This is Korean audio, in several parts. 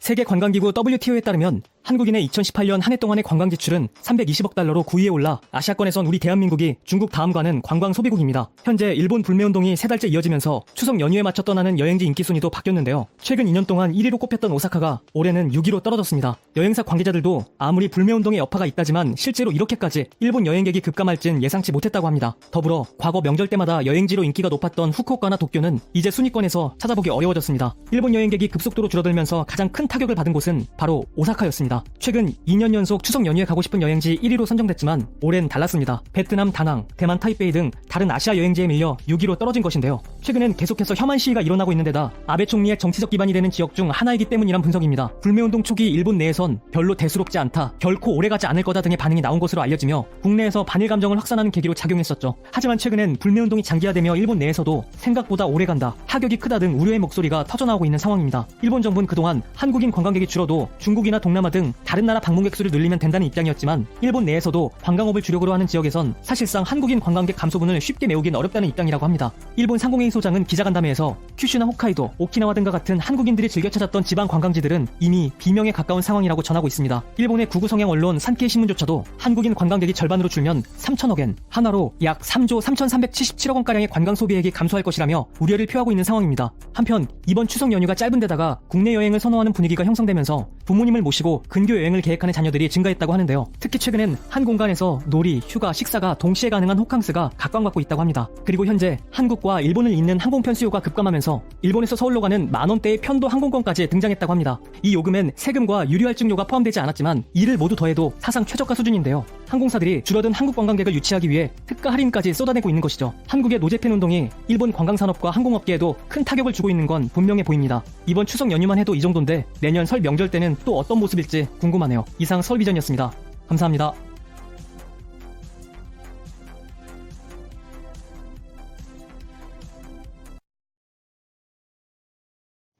세계관광기구 WTO에 따르면 한국인의 2018년 한 해 동안의 관광 지출은 320억 달러로 9위에 올라 아시아권에선 우리 대한민국이 중국 다음가는 관광 소비국입니다. 현재 일본 불매운동이 3달째 이어지면서 추석 연휴에 맞춰 떠나는 여행지 인기 순위도 바뀌었는데요. 최근 2년 동안 1위로 꼽혔던 오사카가 올해는 6위로 떨어졌습니다. 여행사 관계자들도 아무리 불매운동의 여파가 있다지만 실제로 이렇게까지 일본 여행객이 급감할진 예상치 못했다고 합니다. 더불어 과거 명절 때마다 여행지로 인기가 높았던 후쿠오카나 도쿄는 이제 순위권에서 찾아보기 어려워졌습니다. 일본 여행객이 급속도로 줄어들면서 가장 큰 타격을 받은 곳은 바로 오사카였습니다. 최근 2년 연속 추석 연휴에 가고 싶은 여행지 1위로 선정됐지만 올해는 달랐습니다. 베트남 다낭, 대만 타이베이 등 다른 아시아 여행지에 밀려 6위로 떨어진 것인데요. 최근엔 계속해서 혐한 시위가 일어나고 있는 데다 아베 총리의 정치적 기반이 되는 지역 중 하나이기 때문이란 분석입니다. 불매운동 초기 일본 내에선 별로 대수롭지 않다, 결코 오래가지 않을 거다 등의 반응이 나온 것으로 알려지며 국내에서 반일 감정을 확산하는 계기로 작용했었죠. 하지만 최근엔 불매운동이 장기화되며 일본 내에서도 생각보다 오래간다, 타격이 크다 등 우려의 목소리가 터져나오고 있는 상황입니다. 일본 정부는 그동안 한국인 관광객이 줄어도 중국이나 동남아 등 다른 나라 방문객 수를 늘리면 된다는 입장이었지만 일본 내에서도 관광업을 주력으로 하는 지역에선 사실상 한국인 관광객 감소분을 쉽게 메우긴 어렵다는 입장이라고 합니다. 일본 상공회의 소장은 기자간담회에서 큐슈나 홋카이도, 오키나와 등과 같은 한국인들이 즐겨 찾았던 지방 관광지들은 이미 비명에 가까운 상황이라고 전하고 있습니다. 일본의 구구 성향 언론 산케이 신문조차도 한국인 관광객이 절반으로 줄면 3천억 엔, 하나로 약 3조 3,377억 원가량의 관광 소비액이 감소할 것이라며 우려를 표하고 있는 상황입니다. 한편 이번 추석 연휴가 짧은 데다가 국내 여행을 선호하는 분위기가 형성되면서 부모님을 모시고 근교 여행을 계획하는 자녀들이 증가했다고 하는데요. 특히 최근엔 한 공간에서 놀이, 휴가, 식사가 동시에 가능한 호캉스가 각광받고 있다고 합니다. 그리고 현재 한국과 일본을 잇는 항공편 수요가 급감하면서 일본에서 서울로 가는 만원대의 편도 항공권까지 등장했다고 합니다. 이 요금엔 세금과 유류할증료가 포함되지 않았지만 이를 모두 더해도 사상 최저가 수준인데요. 항공사들이 줄어든 한국 관광객을 유치하기 위해 특가 할인까지 쏟아내고 있는 것이죠. 한국의 노제팬 운동이 일본 관광산업과 항공업계에도 큰 타격을 주고 있는 건 분명해 보입니다. 이번 추석 연휴만 해도 이 정도인데 내년 설 명절 때는 또 어떤 모습일지 궁금하네요. 이상 설비전이었습니다. 감사합니다.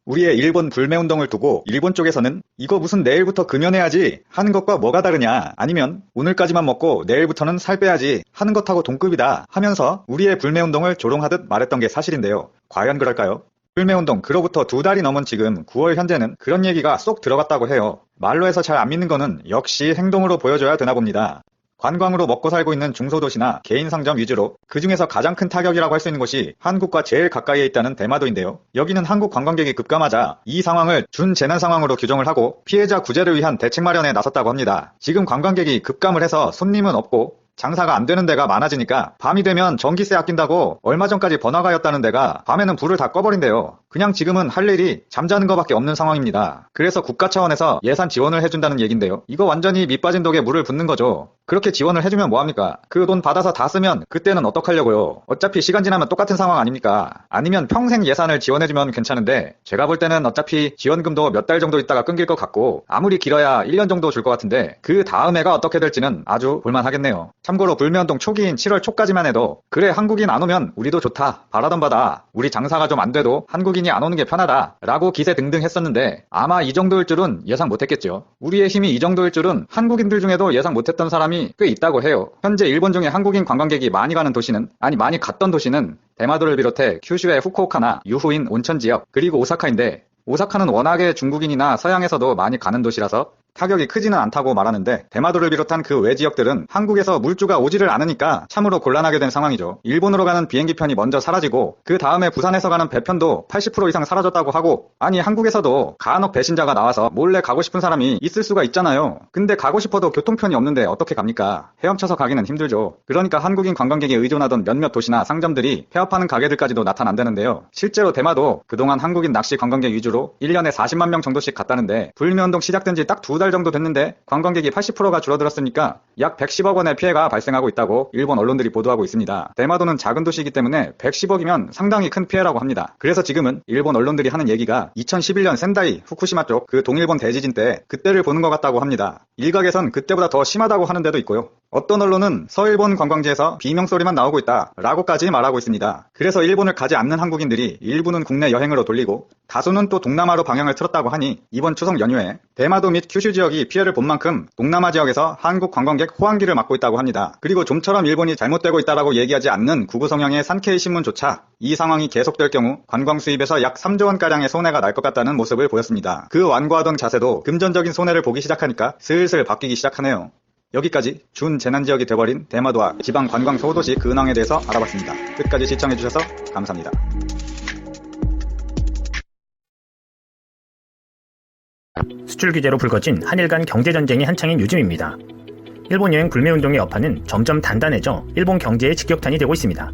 우리의 일본 불매운동을 두고 일본 쪽에서는 이거 무슨 내일부터 금연해야지 하는 것과 뭐가 다르냐, 아니면 오늘까지만 먹고 내일부터는 살 빼야지 하는 것하고 동급이다 하면서 우리의 불매운동을 조롱하듯 말했던 게 사실인데요. 과연 그럴까요? 불매운동 그로부터 2달이 넘은 지금 9월 현재는 그런 얘기가 쏙 들어갔다고 해요. 말로 해서 잘 안 믿는 거는 역시 행동으로 보여줘야 되나 봅니다. 관광으로 먹고 살고 있는 중소도시나 개인 상점 위주로 그 중에서 가장 큰 타격이라고 할 수 있는 곳이 한국과 제일 가까이에 있다는 대마도인데요. 여기는 한국 관광객이 급감하자 이 상황을 준재난 상황으로 규정을 하고 피해자 구제를 위한 대책 마련에 나섰다고 합니다. 지금 관광객이 급감을 해서 손님은 없고 장사가 안 되는 데가 많아지니까 밤이 되면 전기세 아낀다고 얼마 전까지 번화가였다는 데가 밤에는 불을 다 꺼버린대요. 그냥 지금은 할 일이 잠자는 것밖에 없는 상황입니다. 그래서 국가 차원에서 예산 지원을 해준다는 얘긴데요. 이거 완전히 밑 빠진 독에 물을 붓는 거죠. 그렇게 지원을 해주면 뭐합니까? 그 돈 받아서 다 쓰면 그때는 어떡하려고요? 어차피 시간 지나면 똑같은 상황 아닙니까? 아니면 평생 예산을 지원해주면 괜찮은데 제가 볼 때는 어차피 지원금도 몇 달 정도 있다가 끊길 것 같고 아무리 길어야 1년 정도 줄 것 같은데 그 다음 해가 어떻게 될지는 아주 볼만하겠네요. 참고로 불매운동 초기인 7월 초까지만 해도 그래 한국인 안 오면 우리도 좋다, 바라던 바다, 우리 장사가 좀 안 돼도 한국인이 안 오는 게 편하다 라고 기세 등등 했었는데 아마 이 정도일 줄은 예상 못했겠죠. 우리의 힘이 이 정도일 줄은 한국인들 중에도 예상 못했던 사람이 꽤 있다고 해요. 현재 일본 중에 한국인 관광객이 많이 가는 도시는, 아니 많이 갔던 도시는 대마도를 비롯해 큐슈의 후쿠오카나 유후인 온천 지역 그리고 오사카인데, 오사카는 워낙에 중국인이나 서양에서도 많이 가는 도시라서 타격이 크지는 않다고 말하는데 대마도를 비롯한 그 외 지역들은 한국에서 물주가 오지를 않으니까 참으로 곤란하게 된 상황이죠. 일본으로 가는 비행기편이 먼저 사라지고 그 다음에 부산에서 가는 배편도 80% 이상 사라졌다고 하고, 아니 한국에서도 간혹 배신자가 나와서 몰래 가고 싶은 사람이 있을 수가 있잖아요. 근데 가고 싶어도 교통편이 없는데 어떻게 갑니까? 헤엄쳐서 가기는 힘들죠. 그러니까 한국인 관광객이 의존하던 몇몇 도시나 상점들이 폐업하는 가게들까지도 나타난다는데요. 실제로 대마도 그동안 한국인 낚시 관광객 위주로 1년에 40만 명 정도씩 갔다는데 불매운동 시작된 지 딱 2달 정도 됐는데 관광객이 80%가 줄어들었으니까 약 110억 원의 피해가 발생하고 있다고 일본 언론들이 보도하고 있습니다. 대마도는 작은 도시이기 때문에 110억이면 상당히 큰 피해라고 합니다. 그래서 지금은 일본 언론들이 하는 얘기가 2011년 센다이, 후쿠시마 쪽 그 동일본 대지진 때 그때를 보는 것 같다고 합니다. 일각에선 그때보다 더 심하다고 하는 데도 있고요. 어떤 언론은 서일본 관광지에서 비명소리만 나오고 있다 라고까지 말하고 있습니다. 그래서 일본을 가지 않는 한국인들이 일부는 국내 여행으로 돌리고 다수는 또 동남아로 방향을 틀었다고 하니 이번 추석 연휴에 대마도 및 큐슈 지역이 피해를 본 만큼 동남아 지역에서 한국 관광객 호황기를 맞고 있다고 합니다. 그리고 좀처럼 일본이 잘못되고 있다라고 얘기하지 않는 구구 성향의 산케이 신문조차 이 상황이 계속될 경우 관광 수입에서 약 3조 원가량의 손해가 날 것 같다는 모습을 보였습니다. 그 완고하던 자세도 금전적인 손해를 보기 시작하니까 슬슬 바뀌기 시작하네요. 여기까지 준재난지역이 돼버린 대마도와 지방 관광 소도시 근황에 대해서 알아봤습니다. 끝까지 시청해주셔서 감사합니다. 수출 규제로 불거진 한일 간 경제전쟁이 한창인 요즘입니다. 일본 여행 불매운동의 여파는 점점 단단해져 일본 경제의 직격탄이 되고 있습니다.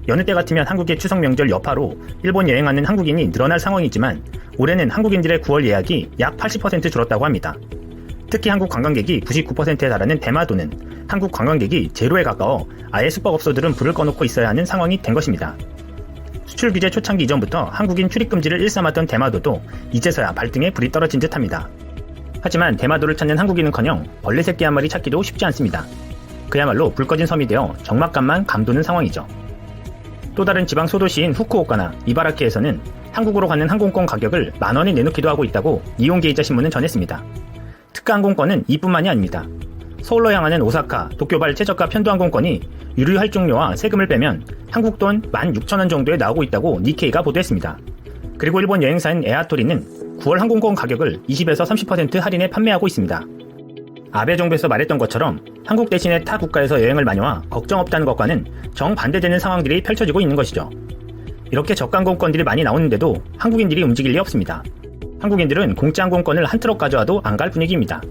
여느 때 같으면 한국의 추석 명절 여파로 일본 여행하는 한국인이 늘어날 상황이지만 올해는 한국인들의 9월 예약이 약 80% 줄었다고 합니다. 특히 한국 관광객이 99%에 달하는 대마도는 한국 관광객이 제로에 가까워 아예 숙박업소들은 불을 꺼놓고 있어야 하는 상황이 된 것입니다. 수출 규제 초창기 이전부터 한국인 출입 금지를 일삼았던 대마도도 이제서야 발등에 불이 떨어진 듯합니다. 하지만 대마도를 찾는 한국인은커녕 벌레 새끼 한 마리 찾기도 쉽지 않습니다. 그야말로 불 꺼진 섬이 되어 적막감만 감도는 상황이죠. 또 다른 지방 소도시인 후쿠오카나 이바라키에서는 한국으로 가는 항공권 가격을 10,000원에 내놓기도 하고 있다고 니혼게이자 신문은 전했습니다. 특가 항공권은 이뿐만이 아닙니다. 서울로 향하는 오사카, 도쿄발 최저가 편도항공권이 유류 할증료와 세금을 빼면 한국 돈 16,000원 정도에 나오고 있다고 니케이가 보도했습니다. 그리고 일본 여행사인 에아토리는 9월 항공권 가격을 20에서 30% 할인해 판매하고 있습니다. 아베 정부에서 말했던 것처럼 한국 대신에 타 국가에서 여행을 많이 와 걱정 없다는 것과는 정반대되는 상황들이 펼쳐지고 있는 것이죠. 이렇게 저가 항공권들이 많이 나오는데도 한국인들이 움직일 리 없습니다. 한국인들은 공짜 항공권을 한 트럭 가져와도 안 갈 분위기입니다.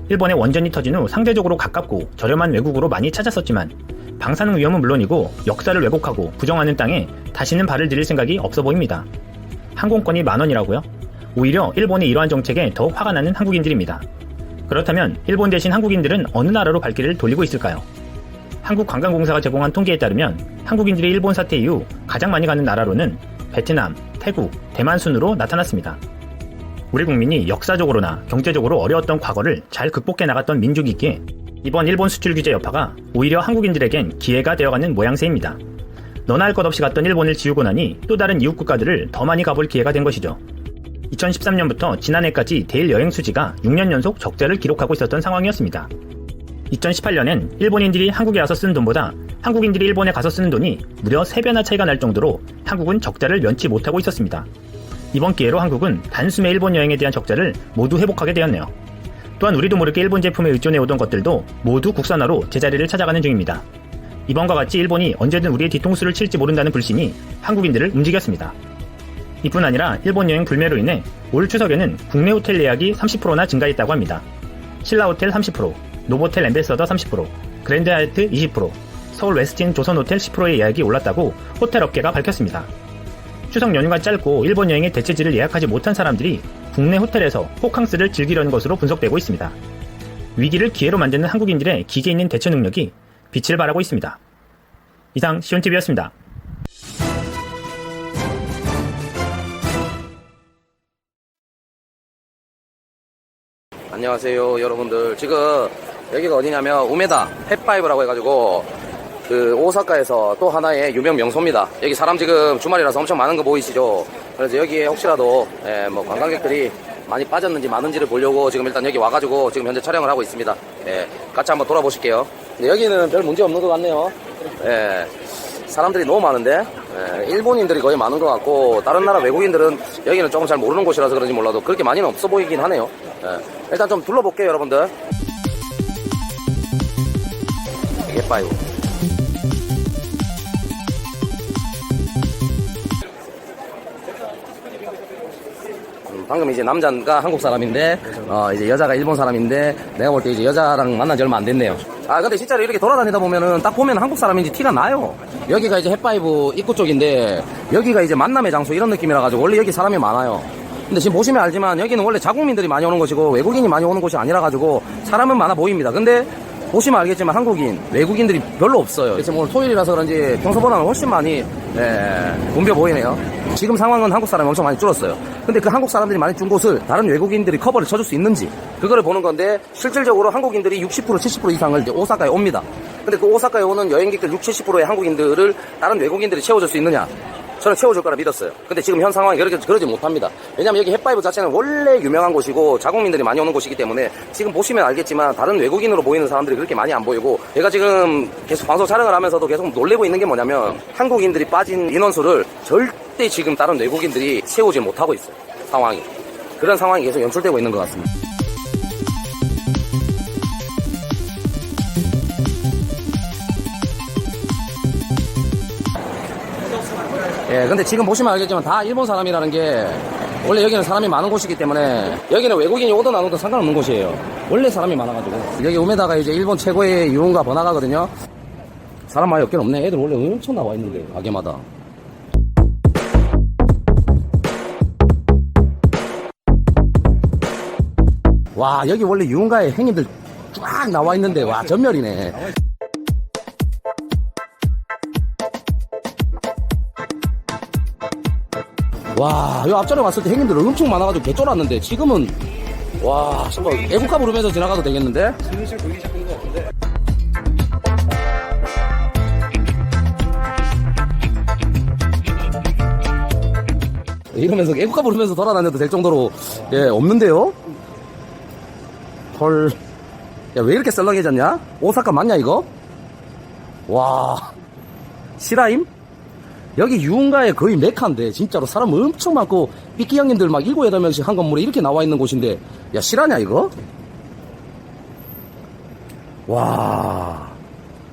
일본에 원전이 터진 후 상대적으로 가깝고 저렴한 외국으로 많이 찾았었지만 방사능 위험은 물론이고 역사를 왜곡하고 부정하는 땅에 다시는 발을 들일 생각이 없어 보입니다. 항공권이 10,000원이라고요? 오히려 일본의 이러한 정책에 더 화가 나는 한국인들입니다. 그렇다면 일본 대신 한국인들은 어느 나라로 발길을 돌리고 있을까요? 한국관광공사가 제공한 통계에 따르면 한국인들이 일본 사태 이후 가장 많이 가는 나라로는 베트남, 태국, 대만 순으로 나타났습니다. 우리 국민이 역사적으로나 경제적으로 어려웠던 과거를 잘 극복해 나갔던 민족이기에 이번 일본 수출 규제 여파가 오히려 한국인들에겐 기회가 되어가는 모양새입니다. 너나 할 것 없이 갔던 일본을 지우고 나니 또 다른 이웃 국가들을 더 많이 가볼 기회가 된 것이죠. 2013년부터 지난해까지 대일 여행 수지가 6년 연속 적자를 기록하고 있었던 상황이었습니다. 2018년엔 일본인들이 한국에 와서 쓴 돈보다 한국인들이 일본에 가서 쓰는 돈이 무려 3배나 차이가 날 정도로 한국은 적자를 면치 못하고 있었습니다. 이번 기회로 한국은 단숨에 일본 여행에 대한 적자를 모두 회복하게 되었네요. 또한 우리도 모르게 일본 제품에 의존해오던 것들도 모두 국산화로 제자리를 찾아가는 중입니다. 이번과 같이 일본이 언제든 우리의 뒤통수를 칠지 모른다는 불신이 한국인들을 움직였습니다. 이뿐 아니라 일본 여행 불매로 인해 올 추석에는 국내 호텔 예약이 30%나 증가했다고 합니다. 신라호텔 30%, 노보텔 엠베서더 30%, 그랜드 하얏트 20%, 서울 웨스틴 조선호텔 10%의 예약이 올랐다고 호텔 업계가 밝혔습니다. 추석 연휴가 짧고 일본 여행의 대체지를 예약하지 못한 사람들이 국내 호텔에서 호캉스를 즐기려는 것으로 분석되고 있습니다. 위기를 기회로 만드는 한국인들의 기계 있는 대처 능력이 빛을 발하고 있습니다. 이상 시온TV였습니다. 안녕하세요 여러분들. 지금 여기가 어디냐면 우메다 펫바이브라고 해가지고 그 오사카에서 또 하나의 유명 명소입니다. 여기 사람 지금 주말이라서 엄청 많은 거 보이시죠? 그래서 여기에 혹시라도 뭐 관광객들이 많이 빠졌는지 많은지를 보려고 지금 일단 여기 와가지고 지금 현재 촬영을 하고 있습니다. 같이 한번 돌아보실게요. 근데 여기는 별 문제 없는 것 같네요. 사람들이 너무 많은데 일본인들이 거의 많은 것 같고 다른 나라 외국인들은 여기는 조금 잘 모르는 곳이라서 그런지 몰라도 그렇게 많이는 없어 보이긴 하네요. 일단 좀 둘러볼게요 여러분들. 펫바이브. 방금 이제 남자가 한국 사람인데 이제 여자가 일본 사람인데 내가 볼 때 이제 여자랑 만난 지 얼마 안 됐네요. 근데 진짜로 이렇게 돌아다니다 보면은 딱 보면 한국 사람인지 티가 나요. 여기가 이제 햇바이브 입구 쪽인데 여기가 이제 만남의 장소 이런 느낌이라 가지고 원래 여기 사람이 많아요. 근데 지금 보시면 알지만 여기는 원래 자국민들이 많이 오는 곳이고 외국인이 많이 오는 곳이 아니라 가지고 사람은 많아 보입니다. 근데 보시면 알겠지만 한국인, 외국인들이 별로 없어요. 지금 오늘 토요일이라서 그런지 평소보다는 훨씬 많이 붐벼 보이네요. 지금 상황은 한국 사람이 엄청 많이 줄었어요. 근데 그 한국 사람들이 많이 준 곳을 다른 외국인들이 커버를 쳐줄 수 있는지 그거를 보는 건데 실질적으로 한국인들이 60% 70% 이상을 이제 오사카에 옵니다. 근데 그 오사카에 오는 여행객들 60, 70%의 한국인들을 다른 외국인들이 채워줄 수 있느냐? 저는 채워줄 거라 믿었어요. 근데 지금 현 상황이 그러지 못합니다. 왜냐면 여기 햇바이브 자체는 원래 유명한 곳이고 자국민들이 많이 오는 곳이기 때문에 지금 보시면 알겠지만 다른 외국인으로 보이는 사람들이 그렇게 많이 안 보이고, 제가 지금 계속 방송 촬영을 하면서도 계속 놀래고 있는 게 뭐냐면 한국인들이 빠진 인원수를 절대 지금 다른 외국인들이 채우지 못하고 있어요. 상황이. 그런 상황이 계속 연출되고 있는 것 같습니다. 예, 근데 지금 보시면 알겠지만 다 일본 사람이라는 게, 원래 여기는 사람이 많은 곳이기 때문에 여기는 외국인이 오든 안 오든 상관없는 곳이에요. 원래 사람이 많아가지고. 여기 오메다가 이제 일본 최고의 유흥가 번화가거든요. 사람 많이 없긴 없네. 애들 원래 엄청 나와 있는데, 가게마다. 와, 여기 원래 유흥가에 행인들 쫙 나와 있는데, 와, 전멸이네. 와, 요 앞전에 왔을 때 행인들 엄청 많아가지고 개쫄았는데, 지금은, 와, 정말 애국가 부르면서 지나가도 되겠는데? 이러면서 애국가 부르면서 돌아다녀도 될 정도로, 예, 없는데요? 헐. 야, 왜 이렇게 썰렁해졌냐? 오사카 맞냐, 이거? 와. 실화임? 여기 유흥가에 거의 메카인데, 진짜로 사람 엄청 많고, 삐끼 형님들 막 7, 8명씩 한 건물에 이렇게 나와 있는 곳인데, 야, 실화냐, 이거? 와.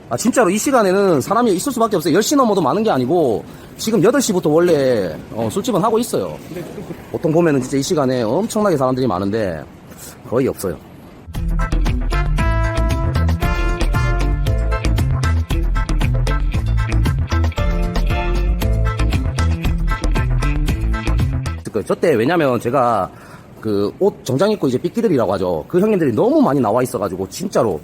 아, 진짜로 이 시간에는 사람이 있을 수밖에 없어요. 10시 넘어도 많은 게 아니고, 지금 8시부터 원래, 술집은 하고 있어요. 보통 보면은 진짜 이 시간에 엄청나게 사람들이 많은데, 거의 없어요. 저때 왜냐면 제가 그 옷 정장 입고 이제 삐끼들이라고 하죠. 그 형님들이 너무 많이 나와 있어가지고 진짜로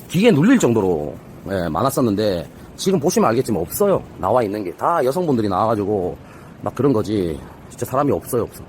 귀에 눌릴 정도로, 예, 많았었는데, 지금 보시면 알겠지만 없어요. 나와 있는 게 다 여성분들이 나와가지고 막 그런 거지. 진짜 사람이 없어요, 없어.